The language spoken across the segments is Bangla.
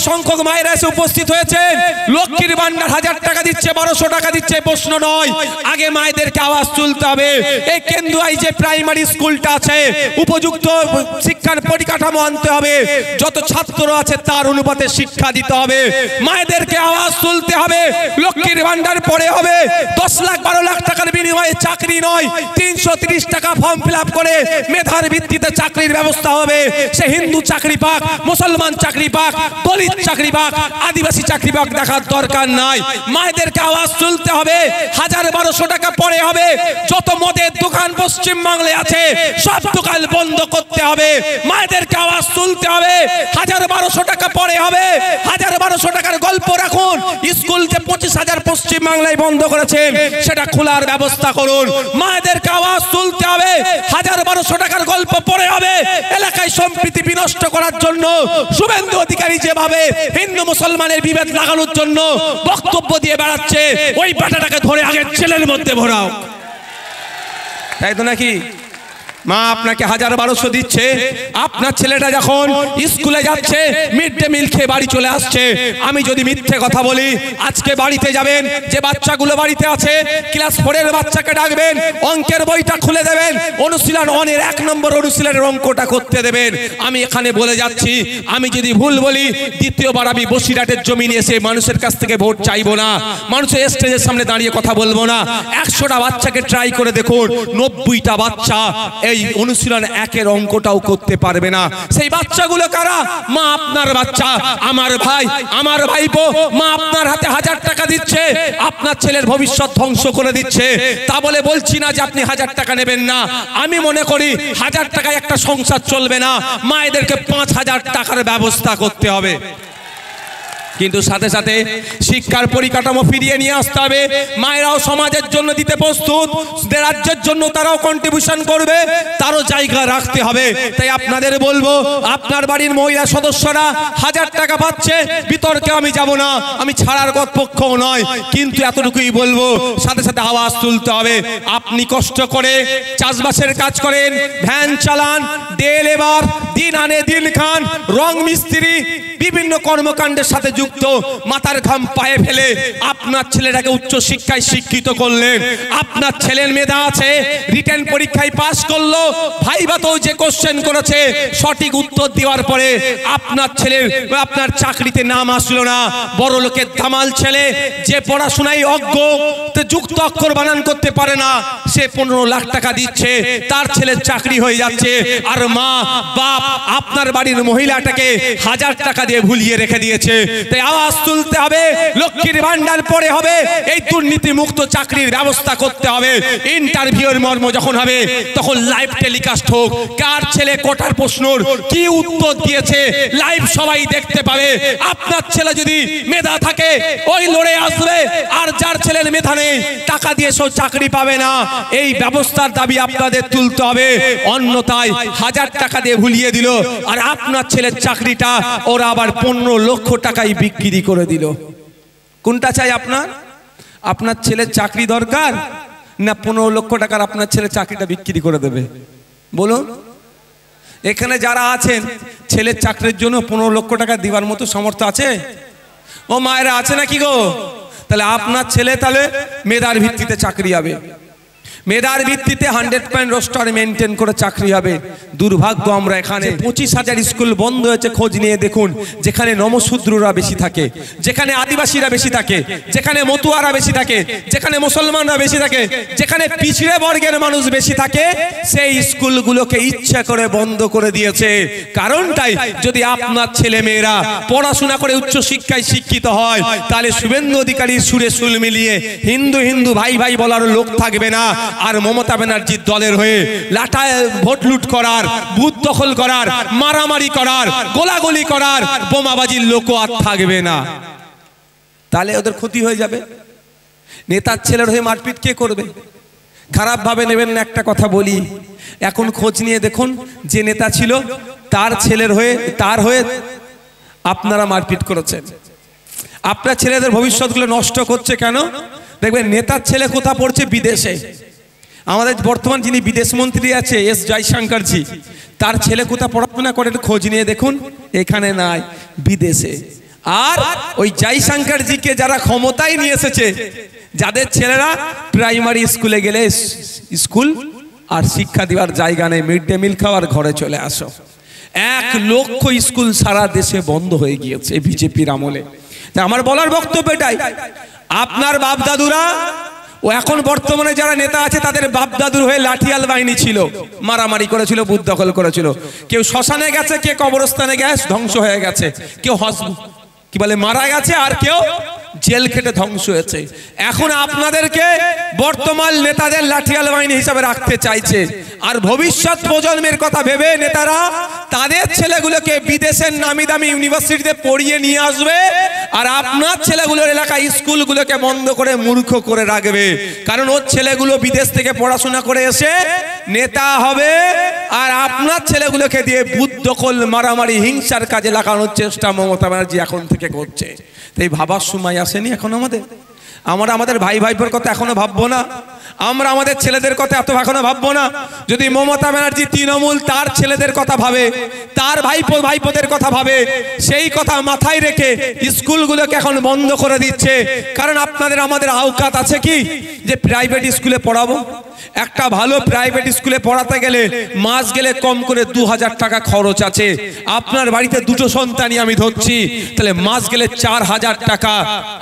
সংখ্যক মায়েরা এসে উপস্থিত হয়েছেন। লক্ষ্মীর ভান্ডার 1000 টাকা দিচ্ছে, 1200 টাকা দিচ্ছে, প্রশ্ন নয়, আগে মায়েদেরকে আওয়াজ তুলতে হবে। এই কেন্দুয়ায় যে প্রাইমারি স্কুলটা আছে উপযুক্ত শিক্ষার পরিকাঠামো আনতে হবে, যত ছাত্র আছে তার অনুপাতে শিক্ষা দিতে হবে, মায়েদেরকে আওয়াজ তুলতে হবে। লক্ষ্মীর ভান্ডার পরে হবে 10 লাখ 12 লাখ টাকার বিনিময়ে চাকরি নয়, 330 টাকা ফর্ম ফিল আপ করে মেধার ভিত্তিতে চাকরির ব্যবস্থা হবে। সে হিন্দু চাকরি পাক, মুসলমান চাকরি পাক, দলিত চাকরি পাক, আদিবাসী চাকরি পাক দেখার দরকার নাই। মায়েদেরকে আওয়াজ তুলতে হবে। 1000-1200 টাকা পরে হবে। যত মদের দোকান পশ্চিম বাংলায় আছে সব দোকান বন্ধ করতে হবে। মায়েদেরকে আওয়াজ তুলতে হবে। 1000-1200 টাকা পরে হবে। 1000-1200 টাকার গল্প রাখুন। স্কুল যে 25,000 পশ্চিম বাংলায় বন্ধ করেছেন সেটা খোলার ব্যবস্থা করুন। মায়েদেরকে আওয়াজ তুলতে হবে। 1000-1200 টাকার গল্প পরে হবে। এলাকায় সম্প্রীতি বিনষ্ট করার জন্য শুভেন্দু অধিকারী যেভাবে হিন্দু মুসলমানের বিভেদ লাগানোর জন্য বক্তব্য দিয়ে বেড়াচ্ছে, ওই ব্যাটাটাকে ধরে আগে জেলের মধ্যে ভরাও। তাই তো নাকি? মা আপনাকে 1000-1200 দিচ্ছে, আপনার ছেলেটা যখন স্কুলে যাচ্ছে মিড ডে মিল খেয়ে বাড়ি চলে আসছে। আমি যদি মিথ্যে কথা বলি, আজকে বাড়িতে যাবেন, যে বাচ্চাগুলো বাড়িতে আছে ক্লাস 4 এর বাচ্চাকে ডাকবেন, অঙ্কের বইটা খুলে দেবেন, অনুশীলন 1 এর 1 নম্বর অনুশীলনের অঙ্কটা করতে দেবেন। আমি এখানে বলে যাচ্ছি, আমি যদি ভুল বলি দ্বিতীয়বার আমি বসিরহাটের জমিনে এসে মানুষের কাছ থেকে ভোট চাইবো না, মানুষের স্টেজের সামনে দাঁড়িয়ে কথা বলবো না। 100টা বাচ্চাকে ট্রাই করে দেখুন, 90টা বাচ্চা এই অনুশীলন 1 এর অঙ্কটাও করতে পারবে না। সেই বাচ্চাগুলো কারা? মা আপনার বাচ্চা, আমার ভাই, আমার ভাইপো। মা আপনার হাতে 1000 টাকা দিচ্ছে, আপনার ছেলের ভবিষ্যৎ ধ্বংস করে দিচ্ছে। তা বলে বলছি না যে আপনি 1000 টাকা নেবেন না। আমি মনে করি 1000 টাকায় একটা সংসার চলবে না, মায়েদেরকে 5000 টাকার ব্যবস্থা করতে হবে। কিন্তু সাথে সাথে শিক্ষার পরিকাঠামো ফিরিয়ে নিয়ে আসতে হবে। মায়েরাও সমাজের জন্য দিতে প্রস্তুত, রাজ্যের জন্য তারাও কন্ট্রিবিউশন করবে, তারও জায়গা রাখতে হবে। তাই আপনাদের বলবো, আপনার বাড়ির মহিলা সদস্যরা 1000 টাকা পাচ্ছে, বিতর্কে আমি যাব না, আমি ছাড়ার পক্ষও নয়, কিন্তু এতটুকুই বলবো সাথে সাথে আওয়াজ তুলতে হবে। আপনি কষ্ট করে চাষবাসের কাজ করেন, ভ্যান চালান, ডে লেবার, দিন আনে দিন খান, রং মিস্ত্রি, বিভিন্ন কর্মকাণ্ডের সাথে যুক্ত, মাথার ঘাম পায়ে ফেলে আপনার ছেলেটাকে উচ্চ শিক্ষায় শিক্ষিত করলেন। আপনার ছেলের মেধা আছে, রিটেন পরীক্ষায় পাস করলো, ভাইভাতেও যে কোশ্চেন করেছে সঠিক উত্তর দেওয়ার পরে আপনার ছেলের আপনার চাকরিতে নাম আসলো না। বড় লোকের দামাল ছেলে যে পড়াশোনায় অজ্ঞ, যুক্ত অক্ষর বানান করতে পারে না, সে 15 লাখ টাকা দিচ্ছে, তার ছেলের চাকরি হয়ে যাচ্ছে। আর মা বাপ আপনার বাড়ির মহিলাটাকে 1000 টাকা দিয়ে ভুলিয়ে রেখে দিয়েছে। তাই আওয়াজ তুলতে হবে। লক্ষ্মীর ভান্ডার পরে হবে, এই দুর্নীতি মুক্ত চাকরির ব্যবস্থা করতে হবে। ইন্টারভিউর মর্ম যখন হবে তখন লাইভ টেলিকাস্ট হোক, কার ছেলে কোটার প্রশ্নর কি উত্তর দিয়েছে লাইভ সবাই দেখতে পাবে। আপনার ছেলে যদি মেধা থাকে ওই লড়ে আসবে, আর যার ছেলের মেধা নেই টাকা দিয়ে সব চাকরি পাবে না। এই ব্যবস্থার দাবি আপনাদের তুলতে হবে। অন্যথায় 1000 টাকা দিয়ে ভুলিয়ে দিল, আর আপনার ছেলের চাকরিটা ওরা আবার 15 লক্ষ টাকায় বিক্রি করে দিল। কোনটা চাই আপনার? আপনার ছেলের চাকরি দরকার না 15 লক্ষ টাকার আপনার ছেলে চাকরিটা বিক্রি করে দেবে? বলুন। এখানে যারা আছেন ছেলের চাকরির জন্য 15 লক্ষ টাকা দেওয়ার মতো সামর্থ্য আছে? ও মায়েরা আছে নাকি গো? তাহলে আপনার ছেলে তাহলে মেধার ভিত্তিতে চাকরি হবে, মেধার ভিত্তিতে 100% রোস্টার মেনটেন করে চাকরি হবে। দুর্ভাগ্য আমরা এখানে 25,000 স্কুল বন্ধ হয়েছে, খোঁজ নিয়ে দেখুন। যেখানে নমশূদ্ররা বেশি থাকে, যেখানে আদিবাসীরা বেশি থাকে, যেখানে মতুয়ারা বেশি থাকে, যেখানে মুসলমানরা বেশি থাকে, যেখানে পিছড়ে বর্গের মানুষ বেশি থাকে, সেই স্কুলগুলোকে ইচ্ছা করে বন্ধ করে দিয়েছে। কারণটাই, যদি আপনার ছেলে মেয়েরা পড়াশোনা করে উচ্চ শিক্ষায় শিক্ষিত হয় তাহলে শুভেন্দু অধিকারীর সুরে সুল মিলিয়ে হিন্দু হিন্দু ভাই ভাই বলার লোক থাকবে না। আর মমতা ব্যানার্জির দলের হয়ে লাটায় ভোট লুট করার, বুথ দখল করার, মারামারি করার, গোলাগুলি করার, বোমাবাজির লোক আর থাকবে না। তাহলে ওদের ক্ষতি হয়ে যাবে। নেতার ছেলের হয়ে মারপিট কে করবে? খারাপ ভাবে নেবেন না, একটা কথা বলি, এখন খোঁজ নিয়ে দেখুন যে নেতা ছিল তার ছেলের হয়ে, তার হয়ে আপনারা মারপিট করেছেন। আপনার ছেলেদের ভবিষ্যৎগুলো নষ্ট করছে কেন? দেখবেন নেতার ছেলে কোথা পড়ছে? বিদেশে। আমাদের বর্তমান যিনি বিদেশ মন্ত্রী আছে এস জয়শঙ্করজি, তার ছেলে কোথা পড়াশোনা করে খোঁজ নিয়ে দেখুন, এখানে নাই, বিদেশে। আর ওই জয়শঙ্করজিকে যারা ক্ষমতায় নিয়ে এসেছে, যাদের ছেলেরা প্রাইমারি স্কুলে গেলে স্কুল আর শিক্ষা দেওয়ার জায়গা নেই, মিড ডে মিল খাওয়ার ঘরে চলে আসো। 1 লক্ষ স্কুল সারা দেশে বন্ধ হয়ে গিয়েছে বিজেপির আমলে। আমার বলার বক্তব্য এটাই, আপনার বাপ দাদুরা ও এখন বর্তমানে যারা নেতা আছে তাদের বাপ দাদুর হয়ে লাঠিয়াল বাহিনী ছিল, মারামারি করেছিল, বুথ দখল করেছিল। কেউ শ্মশানে গেছে, কে কবরস্থানে গেছে, ধ্বংস হয়ে গেছে, কেউ কি বলে মারা গেছে, আর কেউ জেল খেটে ধ্বংস হয়েছে। এখন আপনাদেরকে বর্তমান নেতাদের লাঠিয়াল বাহিনী হিসাবে রাখতে চাইছে। আর ভবিষ্যৎ প্রজন্মের কথা ভেবে নেতারা তাদের ছেলেগুলোকে বিদেশের নামি দামি ইউনিভার্সিটিতে পড়িয়ে নিয়ে আসবে, আর আপনার ছেলেগুলোর এলাকায় স্কুলগুলোকে বন্ধ করে মূর্খ করে রাখবে। কারণ ওর ছেলেগুলো বিদেশ থেকে পড়াশোনা করে এসে নেতা হবে, আর আপনার ছেলেগুলোকে দিয়ে বুথ দখল, মারামারি, হিংসার কাজে লাগানোর চেষ্টা মমতা ব্যানার্জি এখন থেকে করছে। তাই ভাবার সময় আসেনি এখন আমাদের? আমরা আমাদের ভাই ভাইপোর কথা এখনো ভাববো না? আমরা আমাদের ছেলেদের কথা এত এখনো ভাববো না? যদি মমতা ব্যানার্জি তৃণমূল তার ছেলেদের কথা ভাবে, তার ভাইপোদের কথা ভাবে, সেই কথা মাথায় রেখে স্কুলগুলোকে এখন বন্ধ করে দিচ্ছে। কারণ আপনাদের আমাদের আওকাত আছে কি যে প্রাইভেট স্কুলে পড়াবো? একটা ভালো প্রাইভেট স্কুলে পড়াতে গেলে মাস গেলে কম করে 2000 টাকা খরচ আছে। আপনার বাড়িতে 2টো সন্তানই আমি ধরছি, তাহলে মাস গেলে 4000 টাকা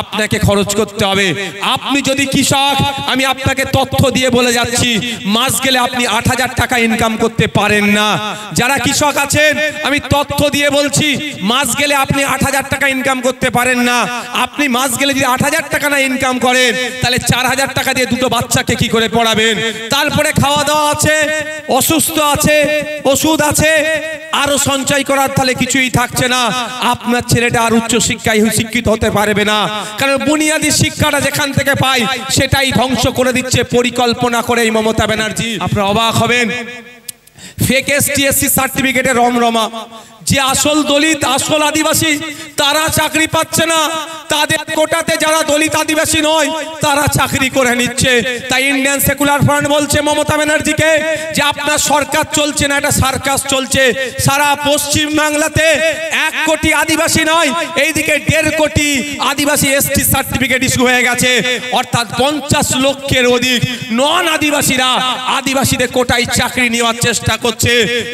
আপনাকে খরচ করতে হবে। আপনি যদি কৃষক, আমি আপনাকে তথ্য দিয়ে বলে যাচ্ছি, মাস গেলে আপনি 8000 টাকা ইনকাম করতে পারেন না। যারা কৃষক আছেন আমি তথ্য দিয়ে বলছি, মাস গেলে আপনি 8000 টাকা ইনকাম করতে পারেন না। আপনি মাস গেলে যদি 8000 টাকা না ইনকাম করেন, তাহলে 4000 টাকা দিয়ে 2টো বাচ্চাকে কি করে পড়াবেন? তারপরে খাওয়া দাওয়া আছে, অসুস্থ আছে, ওষুধ আছে, আরো সঞ্চয় করার তাহলে কিছুই থাকছে না। আপনার ছেলেটা আর উচ্চ শিক্ষায় শিক্ষিত হতে পারবে না, কারণ বুনিয়াদী শিক্ষাটা যেখান থেকে পাই সেটাই ধ্বংস করে দিচ্ছে পরিকল্পনা করে এই মমতা ব্যানার্জি। আপনারা অবাক হবেন, ফেক এসটিএসসি সার্টিফিকেটের রমরমা। যে আসল দলিত, আসল আদিবাসী তারা চাকরি পাচ্ছে না, তাদের কোটাতে যারা দলিত আদিবাসী নয় তারা চাকরি করে নিচ্ছে। তাই ইন্ডিয়ান সেকুলার ফ্রন্ট বলছে মমতা ব্যানার্জিকে যে আপনার সরকার চলছে না, এটা সার্কাস চলছে। সারা পশ্চিম বাংলাতে 1 কোটি আদিবাসী নয়, এইদিকে 1.5 কোটি আদিবাসী এসটি সার্টিফিকেট ইস্যু হয়ে গেছে। অর্থাৎ 50 লক্ষের অধিক নন আদিবাসীরা আদিবাসীদের কোটায় চাকরি নেওয়ার চেষ্টা করছে।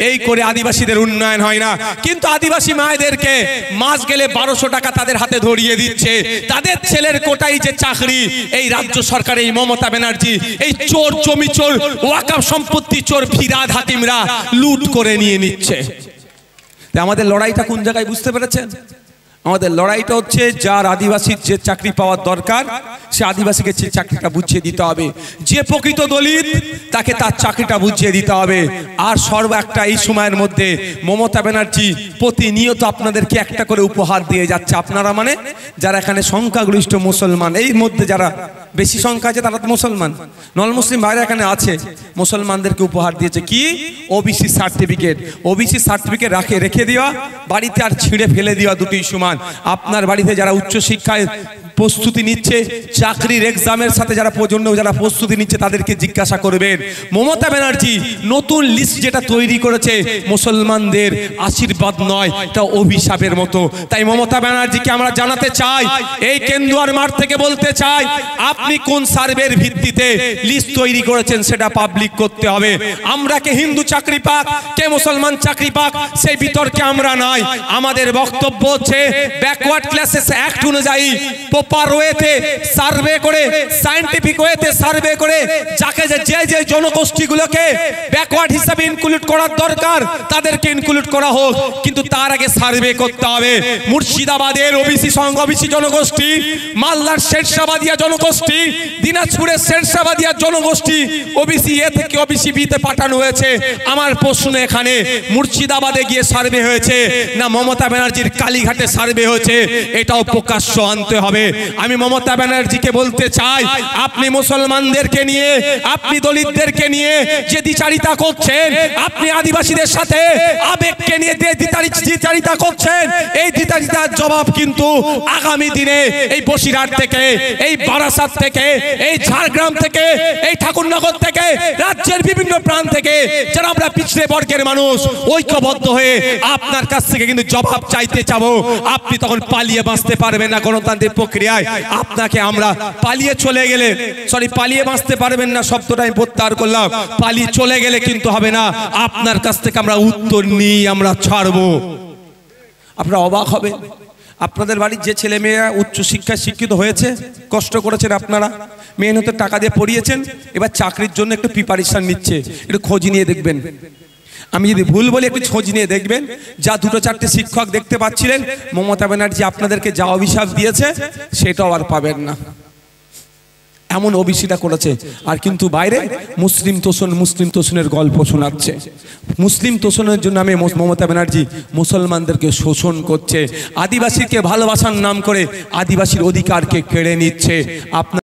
এই করে আদিবাসীদের উন্নয়ন হয় না, কিন্তু আদিবাসী মায়েদেরকে মাস গেলে 1200 টাকা তাদের হাতে ধরিয়ে দিচ্ছে। তাদের ছেলের কোটাই যে চাকরি, এই রাজ্য সরকার, এই মমতা ব্যানার্জি, এই চোর, জমি চোর, ওয়াকফ সম্পত্তি চোর ফিরহাদ হাকিমরা লুট করে নিয়ে নিচ্ছে। আমাদের লড়াইটা কোন জায়গায় বুঝতে পেরেছেন? আমাদের লড়াইটা হচ্ছে যার আদিবাসীর যে চাকরি পাওয়ার দরকার সে আদিবাসীকে যে চাকরিটা বুঝিয়ে দিতে হবে, যে প্রকৃত দলিত তাকে তার চাকরিটা বুঝিয়ে দিতে হবে। আর একটা এই সময়ের মধ্যে মমতা ব্যানার্জি প্রতিনিয়ত আপনাদেরকে একটা করে উপহার দিয়ে যাচ্ছে। আপনারা মানে যারা এখানে সংখ্যাগরিষ্ঠ মুসলমান, এই মধ্যে যারা বেশি সংখ্যা আছে তারা তো মুসলমান, নন মুসলিম বাইরে এখানে আছে, মুসলমানদেরকে উপহার দিয়েছে কি? OBC certificate. ওবিসি সার্টিফিকেট রেখে দেওয়া, বাড়িতে আর ছিঁড়ে ফেলে দেওয়া, দুটোই সমান। আপনার বাড়িতে যারা উচ্চ শিক্ষায় প্রস্তুতি নিচ্ছে, চাকরির এক্সামের সাথে যারা প্রস্তুতি নিচ্ছে তাদেরকে জিজ্ঞাসা করবেন। মমতা ব্যানার্জি নতুন লিস্ট যেটা তৈরি করেছে মুসলমানদের আশীর্বাদ নয়, এটা অভিশাপের মতো। তাই মমতা ব্যানার্জিকে আমরা জানাতে চাই, এই কেন্দুয়ার মাঠ থেকে বলতে চাই, আপনি কোন সার্ভের ভিত্তিতে লিস্ট তৈরি করেছেন সেটা পাবলিক করতে হবে। আমরা কে হিন্দু চাকরি পাক, কে মুসলমান চাকরি পাক, সেই বিতর্কে আমরা নাই। আমাদের বক্তব্য হচ্ছে ব্যাকওয়ার্ড ক্লাসেস অ্যাক্ট অনুযায়ী প্রপার ওয়েতে সার্ভে করে, সায়েন্টিফিক ওয়েতে সার্ভে করে যাকে যে জনগোষ্ঠীগুলোকে ব্যাকওয়ার্ড হিসাবে ইনক্লুড করার দরকার তাদেরকে ইনক্লুড করা হোক, কিন্তু তার আগে সার্ভে করতে হবে। মুর্শিদাবাদের ওবিসি জনগোষ্ঠী, মালদার শেরশাবাদিয়া জনগোষ্ঠী, দিনাজপুরের শেরশাবাদিয়া জনগোষ্ঠী ওবিসি এ থেকে ওবিসি বি তে পাঠানো হয়েছে। আমার প্রশ্ন এখানে, মুর্শিদাবাদে গিয়ে সার্ভে হয়েছে না মমতা ব্যানার্জির কালীঘাটে সার্ভে হয়েছে? এটাও প্রকাশ্য আনতে হবে। আমি মমতা ব্যানার্জিকে বলতে চাই, আপনি মুসলমানদেরকে নিয়ে, আপনি দলিতদেরকে নিয়ে যে দ্বিচারিতা করছেন, আপনি আদিবাসীদের সাথে আবেগকে নিয়ে দ্বিচারিতা করছেন, এই দ্বিচারিতার জবাব কিন্তু আগামী দিনে এই বসিরহাট থেকে, এই বারাসাত থেকে, এই ঝাড়গ্রাম থেকে, এই ঠাকুরনগর থেকে, রাজ্যের বিভিন্ন প্রান্ত থেকে যারা আমরা পিছড়ে বর্গের মানুষ ঐক্যবদ্ধ হয়ে আপনার কাছ থেকে কিন্তু জবাব চাইতে চাবো। আপনি তখন পালিয়ে বাঁচতে পারবেন না গণতান্ত্রিক প্রক্রিয়ায়। আপনাকে আমরা পালিয়ে চলে গেলে, পালিয়ে বাঁচতে পারবেন না শব্দটা আমি প্রত্যাহার করলাম, পালিয়ে চলে গেলে কিন্তু হবে না। আপনার কাছ থেকে আমরা উত্তর নিয়ে আমরা ছাড়বো। আপনারা অবাক হবে, আপনাদের বাড়ির যে ছেলে মেয়েরা উচ্চশিক্ষায় শিক্ষিত হয়েছে, কষ্ট করেছেন, আপনারা মেহনতের টাকা দিয়ে পড়িয়েছেন, এবার চাকরির জন্য একটু প্রিপারেশন নিচ্ছে, একটু খোঁজ নিয়ে দেখবেন। আমি যদি ভুল বলি একটু খোঁজ নিয়ে দেখবেন। যা দুটো চারটে শিক্ষক দেখতে পাচ্ছিলেন, মমতা ব্যানার্জি আপনাদেরকে যা অভিশাপ দিয়েছে সেটাও আর পাবেন না, এমন অভিষেকটা করেছে। আর কিন্তু বাইরে মুসলিম তোষণের গল্প শোনাচ্ছে। মুসলিম তোষণের জন্য আমি মমতা ব্যানার্জি মুসলমানদেরকে শোষণ করছে, আদিবাসীকে ভালোবাসার নাম করে আদিবাসীর অধিকারকে কেড়ে নিচ্ছে। আপনার